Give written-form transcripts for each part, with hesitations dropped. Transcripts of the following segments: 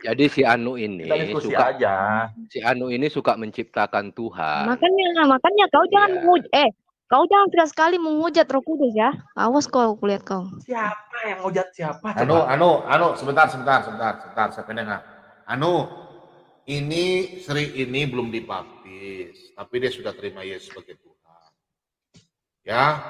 Jadi si Anu Kita ini diskusi suka aja. si Anu ini suka menciptakan Tuhan. Makanya kau jangan Iya. kau jangan sekali menghujat Roh Kudus ya. Awas kau kulihat kau. Siapa yang ngujat siapa? Anu, sebentar, saya pendengar. Anu, ini Sri ini belum dibaptis, tapi dia sudah terima Yesus sebagai Tuhan. Ya,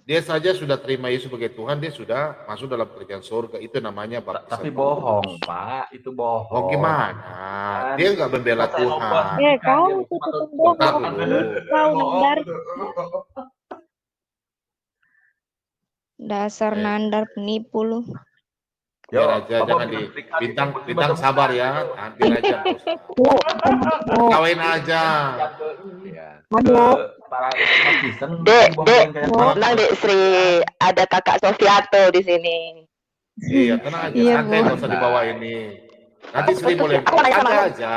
dia saja sudah terima Yesus sebagai Tuhan, dia sudah masuk dalam kerajaan surga. Itu namanya baptisan. Tapi bohong, Pak. Itu bohong. Oh gimana? Dia nggak membela Tuhan. Kau tutup bohong. Kau nandar. Dasar nandar penipu lu. Biar aja, jangan di bintang sabar ya. Nanti aja. Kawin aja. Dek, tenang Dek Sri, ada Kakak Sofiato di sini. Iya, tenang aja, santai, nggak usah dibawa ini. Nanti Sri boleh santai aja.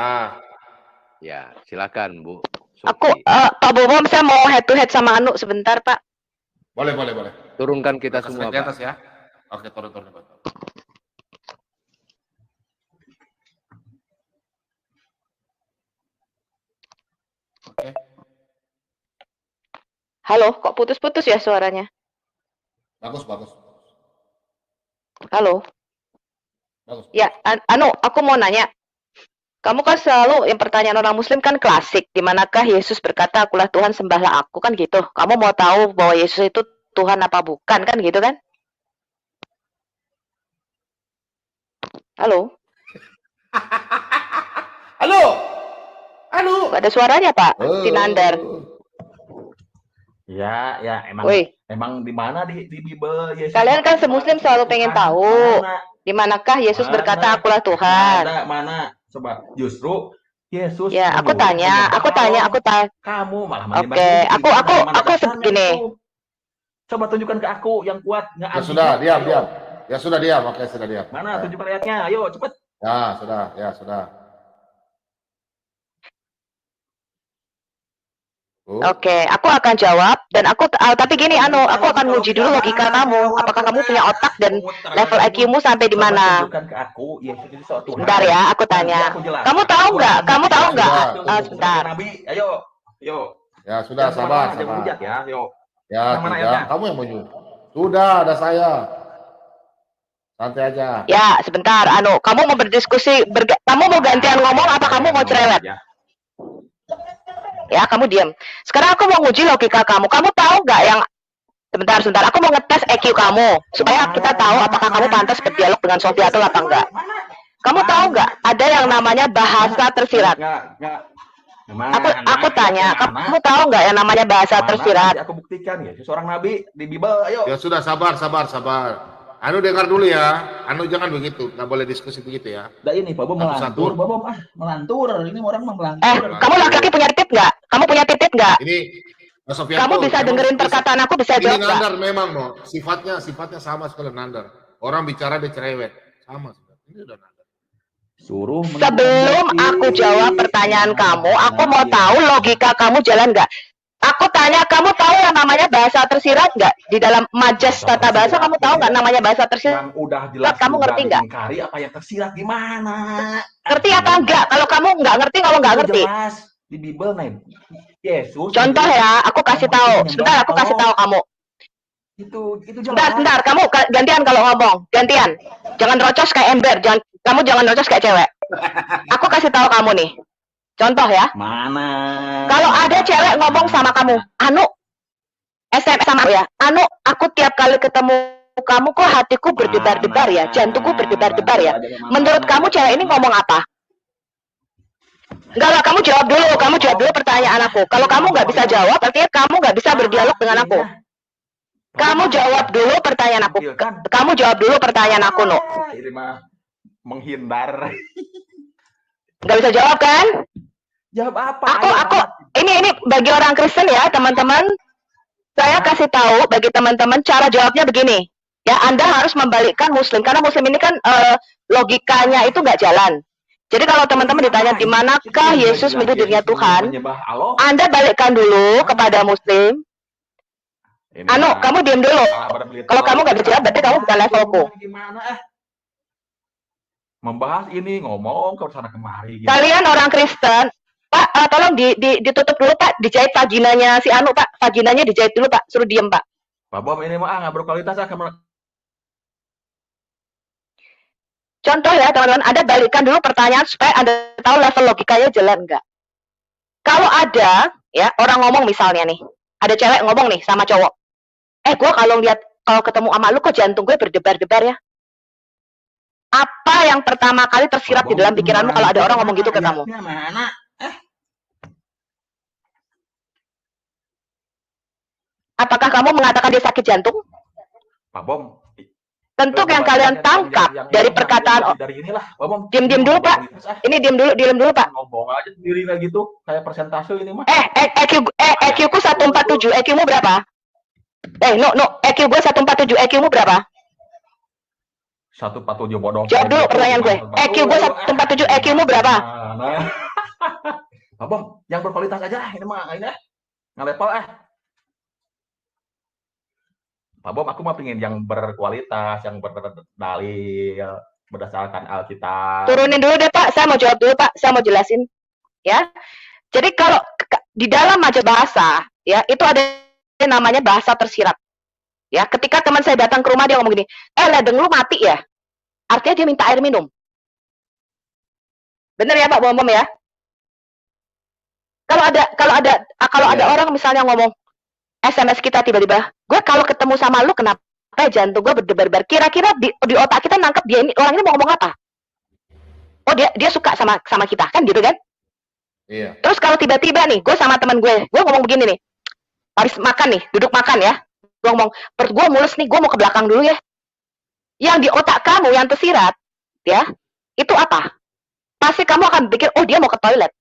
Ya, silakan Bu. Aku, Pak Bobom, saya mau head to head sama Anu sebentar, Pak. Boleh. Turunkan kita semua, ke atas Pak. ya. Oke, turun. Oke. Halo, kok putus-putus ya suaranya? Bagus. Halo. Bagus. Ya, Anu, aku mau nanya. Kamu kan selalu yang pertanyaan orang Muslim kan klasik, di manakah Yesus berkata, "Akulah Tuhan, sembahlah Aku," kan gitu. Kamu mau tahu bahwa Yesus itu Tuhan apa bukan, kan gitu kan? Halo. Halo. Gak ada suaranya, Pak. Sinandar. Ya, emang. Woi. Emang di mana di Bible Yesus? Kalian kan semuslim selalu pengen tahu. Di manakah Yesus berkata, "Akulah Tuhan"? Mana? Coba. Justru Yesus. Ya, aku tanya. Kamu malah menyembah. Oke, aku begini. Coba tunjukkan ke aku yang kuat. Ya sudah, diam. Ya sudah diam, oke sudah diam. Mana tunjukkan ayatnya? Ayo, cepet. Ya sudah. Oke, aku akan jawab dan tapi gini Anu, aku akan nguji dulu logika kamu. Apakah kamu punya otak dan level IQ-mu sampai di mana? Bentar ya, aku tanya. Kamu tahu nggak? Sebentar. Ayo. Ya sudah, sabar. Ya, yuk. Ya, kamu yang mau sudah ada saya. Santai aja. Ya, sebentar Anu, kamu mau berdiskusi, kamu mau gantian ngomong apa kamu mau cerewet? Ya, kamu diam. Sekarang aku mau nguji logika kamu. Kamu tahu nggak yang sebentar, aku mau ngetes EQ kamu supaya kita tahu apakah kamu pantas berdialog dengan Sofia atau apa enggak. Kamu tahu nggak ada yang namanya bahasa tersirat? Aku tanya, kamu tahu nggak yang namanya bahasa tersirat? Aku buktikan ya, seorang nabi di Bible. Ayo. Ya sudah, sabar. Anu dengar dulu ya. Anu jangan begitu, nggak boleh diskusi begitu ya. Nah ini Pak Bom melantur. Ini orang melantur. Kamu laki-laki punya titik nggak? Kamu punya titik nggak? Ini Sofia, kamu bisa dengerin perkataan aku, bisa jawab nggak? Nandar memang no, sifatnya sama sekali nandar. Orang bicara dia cerewet, sama. Ini udah nandar. Sebelum aku jawab pertanyaan kamu, aku mau tahu logika kamu jalan nggak? Aku tanya, kamu tahu yang namanya bahasa tersirat nggak? Di dalam majas tata bahasa, kamu tahu nggak namanya bahasa tersirat? Yang udah jelas kamu ngerti nggak? Apa yang tersirat gimana? Ngerti apa enggak? Kalau kamu nggak ngerti, kamu nggak ngerti. Jelas di Bible nih. Yesus. Contoh ya, aku kasih tahu. Sebentar, aku kasih tahu kamu. Itu jelas. Sebentar, kamu gantian kalau ngomong. Gantian. Jangan rocos kayak ember. Kamu jangan rocos kayak cewek. Aku kasih tahu kamu nih. Contoh ya. Mana? Kalau ada cewek ngomong sama kamu, Anu, SMS sama aku ya. Anu, aku tiap kali ketemu kamu kok hatiku berdebar-debar ya, jantungku berdebar-debar ya. Menurut kamu cewek ini ngomong apa? Enggak lah, kamu jawab dulu pertanyaan aku. Kalau kamu nggak bisa jawab, artinya kamu nggak bisa berdialog dengan aku. Kamu jawab dulu pertanyaan aku. Kamu jawab dulu pertanyaan aku, No. Ini mah menghindar. Nggak bisa jawab kan? Jawab apa? Ini bagi orang Kristen ya, teman-teman. Saya kasih tahu bagi teman-teman cara jawabnya begini. Ya, Anda harus membalikkan Muslim karena Muslim ini kan logikanya itu nggak jalan. Jadi kalau teman-teman ditanya di manakah Yesus menyebut dirinya Tuhan, Anda balikkan dulu kepada Muslim. Anu, kamu diam dulu. Kalau kamu nggak bisa jawab, berarti kamu bukan levelku. membahas ini, ngomong ke sana kemari gitu. Kalian orang Kristen, Pak, tolong ditutup dulu Pak, dijahit vaginanya si Anu Pak, vaginanya dijahit dulu Pak, suruh diem Pak. Pak Bom ini mah nggak berkualitas Contoh ya teman-teman, Anda balikan dulu pertanyaan supaya Anda tahu level logikanya jalan nggak. Kalau ada ya orang ngomong misalnya nih, ada cewek ngomong nih sama cowok, gue kalau ketemu sama lu kok jantung gue berdebar-debar ya. Apa yang pertama kali tersirat di dalam pikiranmu kalau ada orang ngomong gitu ke kamu? Mana? Apakah kamu mengatakan dia sakit jantung? Pak Bom. Tentu yang kalian tangkap dari perkataan dari inilah, Pak Bom. Diam dulu Pak. Ini diam dulu Pak. Ngomong aja sendiri lah gitu, kayak persentase ini mah. EQ ku 147, EQ-mu berapa? EQ gue 147, EQ-mu berapa? 147 bodoh. Jawab dulu pertanyaan gue. EQ gue 147, EQ-mu berapa? Nah. Pak Bom, yang berkualitas aja ini mah ini nge-level Pak Bom, aku mah pengen yang berkualitas, yang berdalil berdasarkan Alkitab. Turunin dulu deh Pak, saya mau jawab dulu Pak, saya mau jelasin. Ya, jadi kalau di dalam aja bahasa, ya itu ada namanya bahasa tersirat. Ya, ketika teman saya datang ke rumah dia ngomong gini, ledeng lu mati ya, artinya dia minta air minum. Bener ya Pak Bom ya? Kalau ada orang misalnya ngomong SMS kita tiba-tiba, gue kalau ketemu sama lu kenapa jantung gue berdebar-debar? Kira-kira di otak kita nangkep dia ini orang ini mau ngomong apa? Oh dia suka sama kita kan gitu kan? Iya. Terus kalau tiba-tiba nih, gue sama teman gue ngomong begini nih, habis makan nih, duduk makan ya, gue ngomong perut gue mulus nih, gue mau ke belakang dulu ya. Yang di otak kamu yang tersirat, ya itu apa? Pasti kamu akan pikir, oh dia mau ke toilet,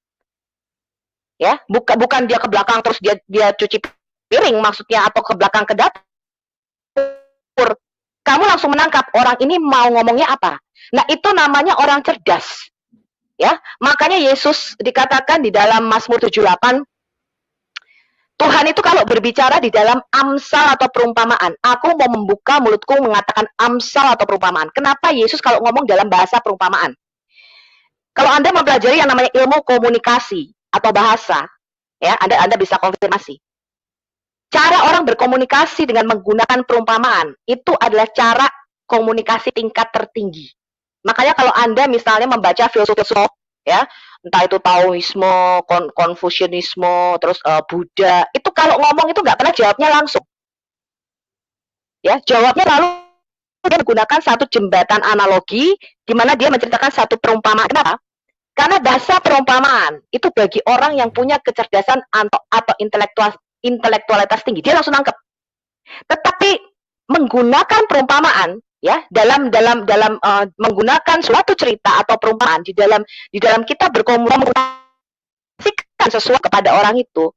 ya bukan dia ke belakang terus dia cuci piring maksudnya atau ke belakang ke dapur. Kamu langsung menangkap orang ini mau ngomongnya apa. Nah itu namanya orang cerdas. Ya, makanya Yesus dikatakan di dalam Mazmur 78, Tuhan itu kalau berbicara di dalam amsal atau perumpamaan, aku mau membuka mulutku mengatakan amsal atau perumpamaan. Kenapa Yesus kalau ngomong dalam bahasa perumpamaan? Kalau Anda mempelajari yang namanya ilmu komunikasi atau bahasa, ya Anda bisa konfirmasi. Cara orang berkomunikasi dengan menggunakan perumpamaan itu adalah cara komunikasi tingkat tertinggi. Makanya kalau Anda misalnya membaca filsuf, ya, entah itu Taoisme, Konfusianisme, terus Buddha, itu kalau ngomong itu nggak pernah jawabnya langsung. Ya, jawabnya lalu dia menggunakan satu jembatan analogi di mana dia menceritakan satu perumpamaan. Kenapa? Karena bahasa perumpamaan itu bagi orang yang punya kecerdasan atau intelektualitas tinggi, dia langsung nangkep. Tetapi menggunakan perumpamaan, ya dalam menggunakan suatu cerita atau perumpamaan di dalam kita berkomunikasikan sesuatu kepada orang itu,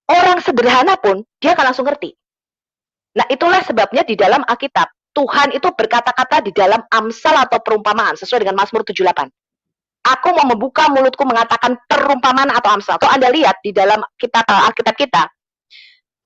orang sederhana pun dia akan langsung ngerti. Nah itulah sebabnya di dalam Alkitab Tuhan itu berkata-kata di dalam amsal atau perumpamaan sesuai dengan Mazmur 78. Aku mau membuka mulutku mengatakan perumpamaan atau amsal. Kalau Anda lihat di dalam Alkitab kita,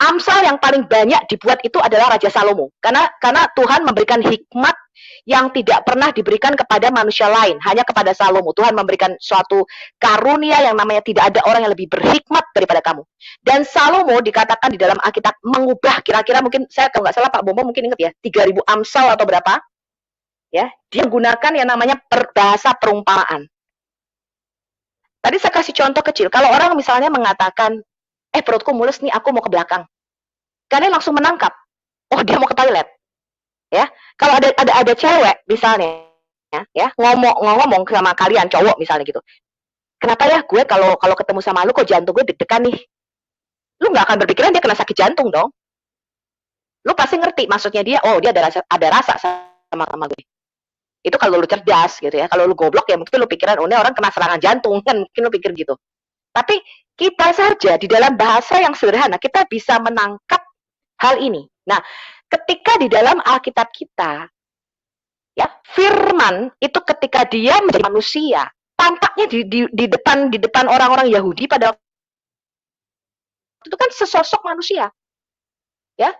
amsal yang paling banyak dibuat itu adalah Raja Salomo. Karena Tuhan memberikan hikmat yang tidak pernah diberikan kepada manusia lain, hanya kepada Salomo. Tuhan memberikan suatu karunia yang namanya tidak ada orang yang lebih berhikmat daripada kamu. Dan Salomo dikatakan di dalam Alkitab mengubah kira-kira mungkin, saya kalau nggak salah Pak Bomo mungkin ingat ya, 3.000 amsal atau berapa. Ya, dia menggunakan yang namanya bahasa perumpamaan. Tadi saya kasih contoh kecil. Kalau orang misalnya mengatakan, perutku mulus nih, aku mau ke belakang. Kalian langsung menangkap, oh dia mau ke toilet. Ya, kalau ada cewek misalnya, ya ngomong sama kalian cowok misalnya gitu. Kenapa ya gue kalau ketemu sama lu kok jantung gue deg-degan nih? Lu nggak akan berpikiran dia kena sakit jantung dong. Lu pasti ngerti maksudnya dia, oh dia ada rasa sama gue. Itu kalau lu cerdas gitu ya. Kalau lu goblok ya mungkin lu pikiran, oh ini orang kena serangan jantung kan, mungkin lu pikir gitu. Tapi kita saja di dalam bahasa yang sederhana kita bisa menangkap hal ini. Nah, ketika di dalam Alkitab kita, ya firman itu ketika dia menjadi manusia, tampaknya di depan orang-orang Yahudi pada waktu itu kan sesosok manusia, ya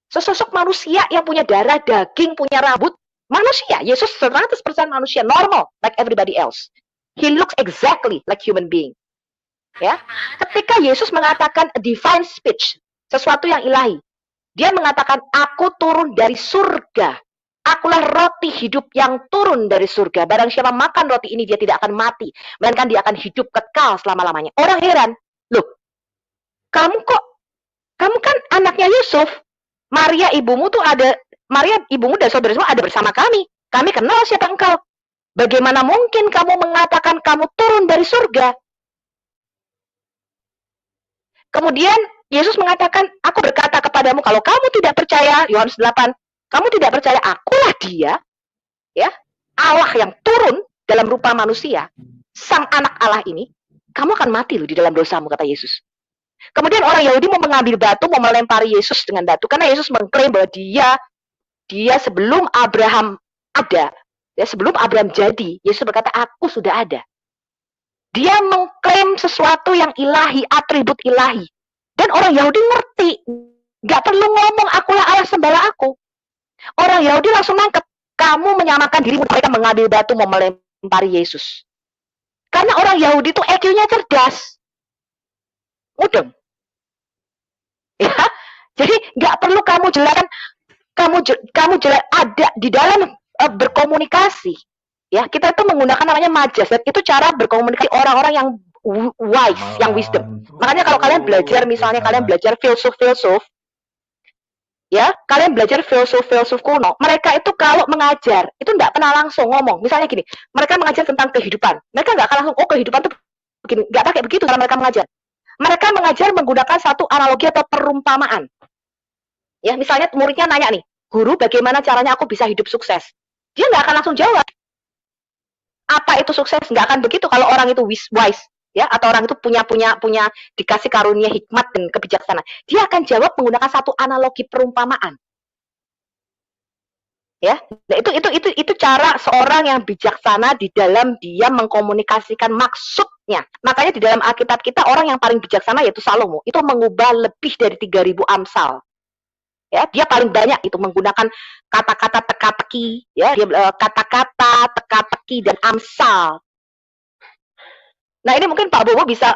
sesosok manusia yang punya darah daging, punya rambut, Manusia, Yesus 100% manusia, normal, like everybody else. He looks exactly like human being. Ya, ketika Yesus mengatakan a divine speech, sesuatu yang ilahi, dia mengatakan, aku turun dari surga. Akulah roti hidup yang turun dari surga. Barang siapa makan roti ini, dia tidak akan mati. Melainkan dia akan hidup kekal selama-lamanya. Orang heran, loh, kamu kan anaknya Yusuf. Maria ibumu dan saudara semua ada bersama kami. Kami kenal siapa engkau. Bagaimana mungkin kamu mengatakan kamu turun dari surga? Kemudian Yesus mengatakan, aku berkata kepadamu, kalau kamu tidak percaya, Yohanes 8, kamu tidak percaya akulah dia, ya, Allah yang turun dalam rupa manusia, sang anak Allah ini, kamu akan mati loh di dalam dosamu, kata Yesus. Kemudian orang Yahudi mau mengambil batu, mau melempari Yesus dengan batu, karena Yesus mengklaim bahwa dia sebelum Abraham ada, ya, sebelum Abraham jadi, Yesus berkata, aku sudah ada. Dia mengklaim sesuatu yang ilahi, atribut ilahi. Dan orang Yahudi ngerti, gak perlu ngomong akulah Allah sembala aku. Orang Yahudi langsung nangkep, kamu menyamakan dirimu, mereka mengambil batu mau melempari Yesus. Karena orang Yahudi itu EQ-nya cerdas. Mudeng. Ya, jadi nggak perlu kamu jelaskan, kamu jelas ada di dalam berkomunikasi. Ya, kita itu menggunakan namanya majas. Dan itu cara berkomunikasi orang-orang yang wise, yang wisdom. Makanya kalau kalian belajar, misalnya kalian belajar filsuf, ya, kalian belajar filsuf kuno, mereka itu kalau mengajar, itu nggak pernah langsung ngomong. Misalnya gini, mereka mengajar tentang kehidupan. Mereka nggak akan langsung, oh kehidupan itu begini. Nggak pakai begitu cara mereka mengajar. Mereka mengajar menggunakan satu analogi atau perumpamaan. Ya, misalnya muridnya nanya nih, guru bagaimana caranya aku bisa hidup sukses? Dia nggak akan langsung jawab. Apa itu sukses? Nggak akan begitu kalau orang itu wise. Ya, atau orang itu punya dikasih karunia hikmat dan kebijaksanaan. Dia akan jawab menggunakan satu analogi perumpamaan. Ya, nah itu cara seorang yang bijaksana di dalam dia mengkomunikasikan maksudnya. Makanya di dalam Alkitab kita orang yang paling bijaksana yaitu Salomo. Itu mengubah lebih dari 3.000 Amsal. Ya, dia paling banyak itu menggunakan kata-kata teka-teki, ya, kata-kata teka-teki dan Amsal. Nah, ini mungkin Pak Bomo bisa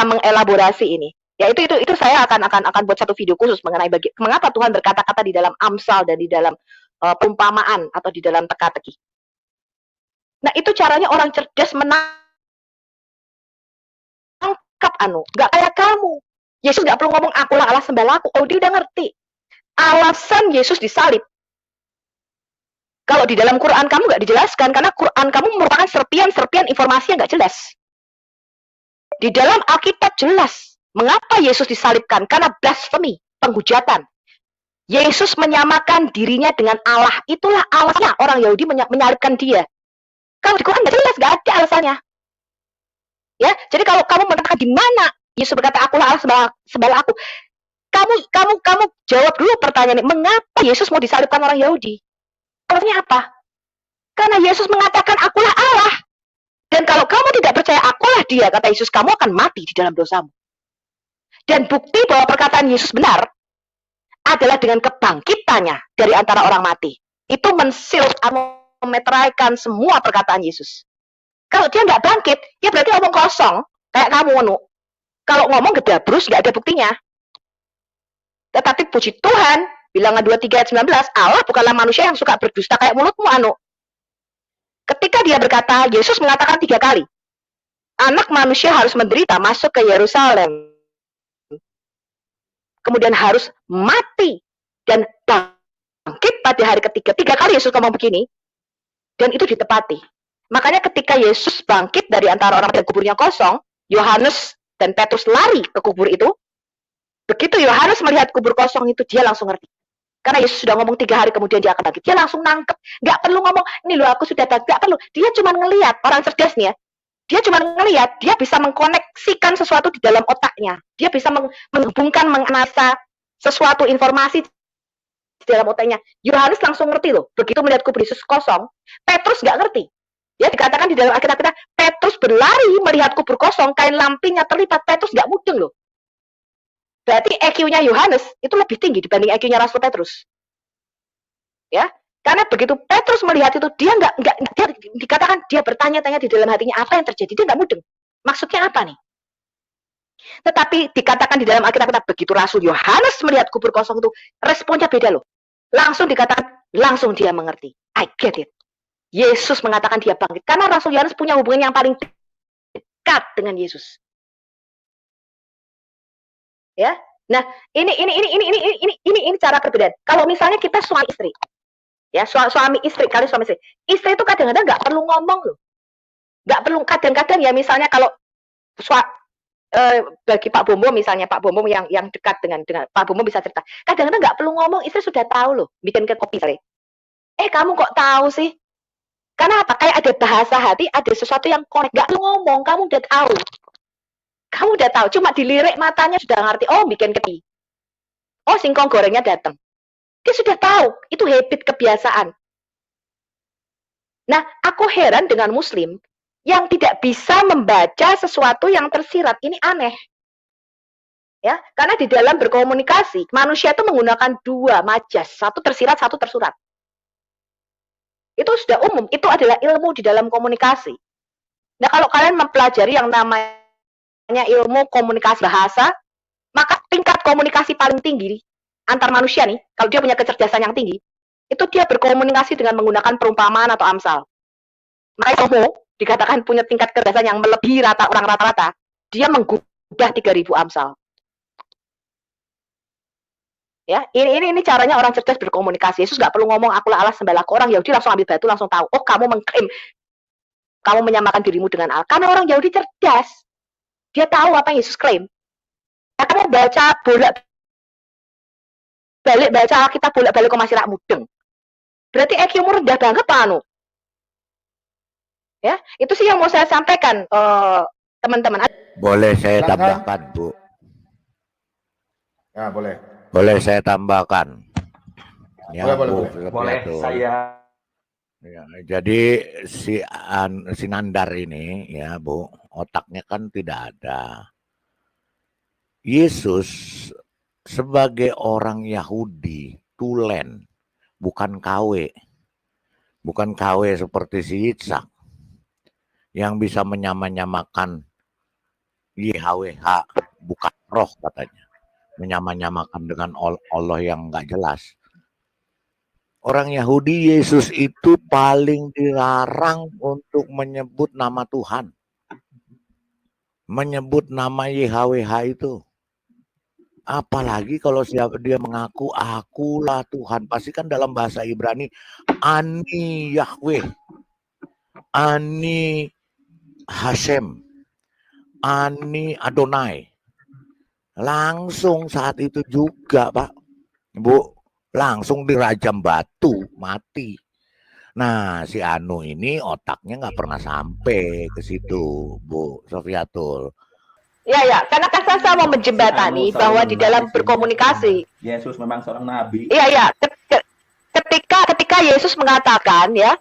mengelaborasi ini. Ya, itu saya akan buat satu video khusus mengenai mengapa Tuhan berkata-kata di dalam Amsal dan di dalam perumpamaan atau di dalam teka-teki. Nah, itu caranya orang cerdas menangkap nggak kayak kamu. Yesus nggak perlu ngomong akulah Allah sembala aku. Oh, dia udah ngerti. Alasan Yesus disalib. Kalau di dalam Quran kamu nggak dijelaskan, karena Quran kamu merupakan serpian informasi yang nggak jelas. Di dalam Alkitab jelas. Mengapa Yesus disalibkan? Karena blasfemi, penghujatan. Yesus menyamakan dirinya dengan Allah. Itulah alasannya orang Yahudi menyalibkan dia. Kalau di Quran nggak jelas, nggak ada alasannya. Ya, jadi kalau kamu mengatakan di mana Yesus berkata akulah Allah sembala aku, kamu jawab dulu pertanyaan ini. Mengapa Yesus mau disalibkan orang Yahudi? Alasannya apa? Karena Yesus mengatakan akulah Allah. Dan kalau kamu tidak percaya akulah dia, kata Yesus, kamu akan mati di dalam dosamu. Dan bukti bahwa perkataan Yesus benar adalah dengan kebangkitannya dari antara orang mati. Itu memeteraikan semua perkataan Yesus. Kalau dia nggak bangkit, ya berarti omong kosong. Kayak kamu, Anu. Kalau ngomong gedabrus, nggak ada buktinya. Tetapi puji Tuhan, Bilangan 23 ayat 19, Allah bukanlah manusia yang suka berdusta kayak mulutmu, Anu. Ketika dia berkata, Yesus mengatakan 3 kali, anak manusia harus menderita, masuk ke Yerusalem. Kemudian harus mati dan bangkit pada hari ketiga. 3 kali Yesus ngomong begini, dan itu ditepati. Makanya ketika Yesus bangkit dari antara orang dan kuburnya kosong, Yohanes dan Petrus lari ke kubur itu. Begitu Yohanes melihat kubur kosong itu, dia langsung ngerti. Karena Yesus sudah ngomong 3 hari kemudian dia akan bangkit. Dia langsung nangkep. Nggak perlu ngomong, ini loh aku sudah bangkit. Nggak perlu. Dia cuma ngelihat, orang cerdas nih ya. Dia cuma ngelihat, dia bisa mengkoneksikan sesuatu di dalam otaknya. Dia bisa menghubungkan, menganalisa sesuatu informasi di dalam otaknya. Yohanes langsung ngerti loh. Begitu melihat kubur Yesus kosong, Petrus nggak ngerti. Ya, dikatakan di dalam Alkitab kita, Petrus berlari melihat kubur kosong, kain lampinya terlipat, Petrus nggak mudeng loh. Berarti EQ-nya Yohanes itu lebih tinggi dibanding EQ-nya Rasul Petrus. Ya, Karena begitu Petrus melihat itu, dia dia dikatakan dia bertanya-tanya di dalam hatinya apa yang terjadi. Dia nggak mudeng. Maksudnya apa nih? Tetapi dikatakan di dalam Alkitab, begitu Rasul Yohanes melihat kubur kosong itu, responnya beda loh. Langsung dikatakan, langsung dia mengerti. I get it. Yesus mengatakan dia bangkit. Karena Rasul Yohanes punya hubungan yang paling dekat dengan Yesus. Ya. Nah, ini cara perbedaan. Kalau misalnya kita suami istri, ya suami istri kali suami istri itu kadang-kadang nggak perlu ngomong loh, nggak perlu, kadang-kadang ya misalnya kalau bagi Pak Bombo misalnya, Pak Bombo yang dekat dengan Pak Bombo bisa cerita, kadang-kadang nggak perlu ngomong, istri sudah tahu loh, bikin ke kopi sore. Kamu kok tahu sih? Karena apa? Kayak ada bahasa hati, ada sesuatu yang korek, nggak perlu ngomong, kamu udah tahu. Kamu udah tahu, cuma dilirik matanya sudah ngerti, oh bikin kopi. Oh singkong gorengnya datang. Dia sudah tahu, itu habit, kebiasaan. Nah, aku heran dengan Muslim yang tidak bisa membaca sesuatu yang tersirat. Ini aneh. Ya, karena di dalam berkomunikasi, manusia itu menggunakan dua majas, satu tersirat, satu tersurat. Itu sudah umum, itu adalah ilmu di dalam komunikasi. Nah, kalau kalian mempelajari yang namanya ilmu komunikasi bahasa, maka tingkat komunikasi paling tinggi antar manusia nih, kalau dia punya kecerdasan yang tinggi, itu dia berkomunikasi dengan menggunakan perumpamaan atau amsal. Makanya Homo dikatakan punya tingkat kecerdasan yang melebihi orang rata-rata, dia menggubah 3.000 amsal. Ya, ini caranya orang cerdas berkomunikasi. Yesus nggak perlu ngomong akulah Allah sembahlah orang Yahudi langsung ambil batu langsung tahu. Oh, kamu mengklaim, kamu menyamakan dirimu dengan Allah. Karena orang Yahudi cerdas, dia tahu apa yang Yesus klaim. Nah, kamu baca baca Alkitab bolak-balik kok masih rak mudeng. Berarti IQ-mu rendah banget Pak Anu. Ya, itu sih yang mau saya sampaikan teman-teman. Boleh saya tambahkan, Bu? Ya, boleh. Boleh saya tambahkan? Ya, Boleh. Boleh saya. Ya, jadi si Nandar ini, ya Bu, otaknya kan tidak ada. Yesus sebagai orang Yahudi, tulen, bukan KW. Bukan KW seperti si Yitzhak yang bisa menyamakan YHWH, bukan roh katanya. Menyamakan dengan Allah yang enggak jelas. Orang Yahudi, Yesus itu paling dilarang untuk menyebut nama Tuhan. Menyebut nama YHWH itu. Apalagi kalau dia mengaku akulah Tuhan. Pasti kan dalam bahasa Ibrani, Ani Yahweh, Ani Hashem, Ani Adonai. Langsung saat itu juga Pak, Bu, langsung dirajam batu, mati. Nah, si Anu ini otaknya nggak pernah sampai ke situ, Bu Sofiatul. Ya, karena kan saya mau menjembatani bahwa di dalam berkomunikasi. Yesus memang seorang nabi. Iya. Ketika Yesus mengatakan ya,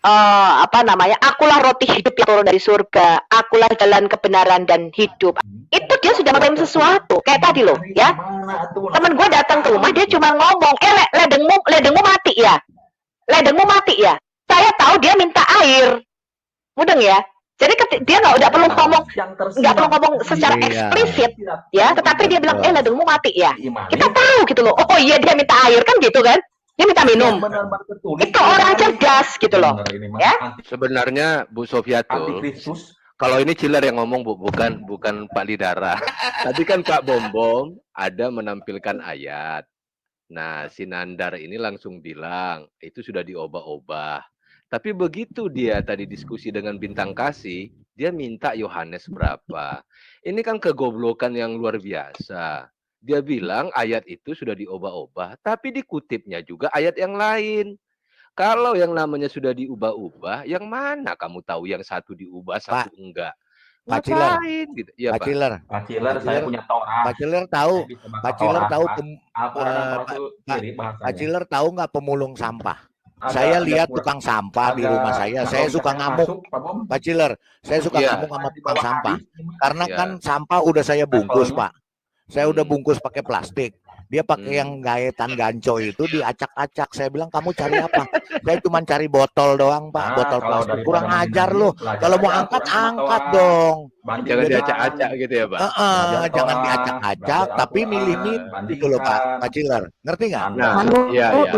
akulah roti hidup yang turun dari surga, akulah jalan kebenaran dan hidup. Itu dia sudah mengklaim sesuatu. Kayak tadi loh, ya. Temen gue datang ke rumah, dia cuma ngomong, ledengmu mati ya. Ledengmu mati ya. Saya tahu dia minta air. Mudeng ya. Jadi dia nggak perlu ngomong secara eksplisit, ya. Tetapi dia bilang, ledengmu mati ya. Kita tahu gitu loh. Oh iya dia minta air kan gitu kan? Dia minta minum. Itu orang cerdas gitu loh. Ya. Sebenarnya Bu Sofiatul, kalau ini Chiller yang ngomong Bu, bukan Pak Lidara. Tadi kan Pak Bombom ada menampilkan ayat. Nah, si Nandar ini langsung bilang itu sudah diobah-obah. Tapi begitu dia tadi diskusi dengan Bintang Kasih, dia minta Yohanes berapa. Ini kan kegoblokan yang luar biasa. Dia bilang ayat itu sudah diubah-ubah, tapi dikutipnya juga ayat yang lain. Kalau yang namanya sudah diubah-ubah, yang mana kamu tahu yang satu diubah, satu enggak? Pak Chiller, gitu. Ya, Pak Chiller, saya punya Torah. Pak Chiller tahu nggak pemulung sampah? Saya lihat tukang sampah di rumah saya suka ngamuk. Pak Chiller, saya suka ngamuk sama tukang sampah. Karena kan sampah udah saya bungkus, Pak. Saya udah bungkus pakai plastik. Dia pakai yang gaetan ganco itu diacak-acak. Saya bilang, kamu cari apa? Saya cuma cari botol doang, Pak. Nah, Botol kalau plastik. daripada Kurang ajar mending lo. belajar Kalau mau aja angkat, Al-Quran sama angkat Toa. dong. Bandingkan, Jangan diacak-acak gitu ya, Pak. Jangan Toa, diacak-acak, belajar tapi Al-Quran, milih-milih gitu loh, Pak. bandingkan. Pak Ciler. Ngerti nggak? Anda Nah, iya, iya.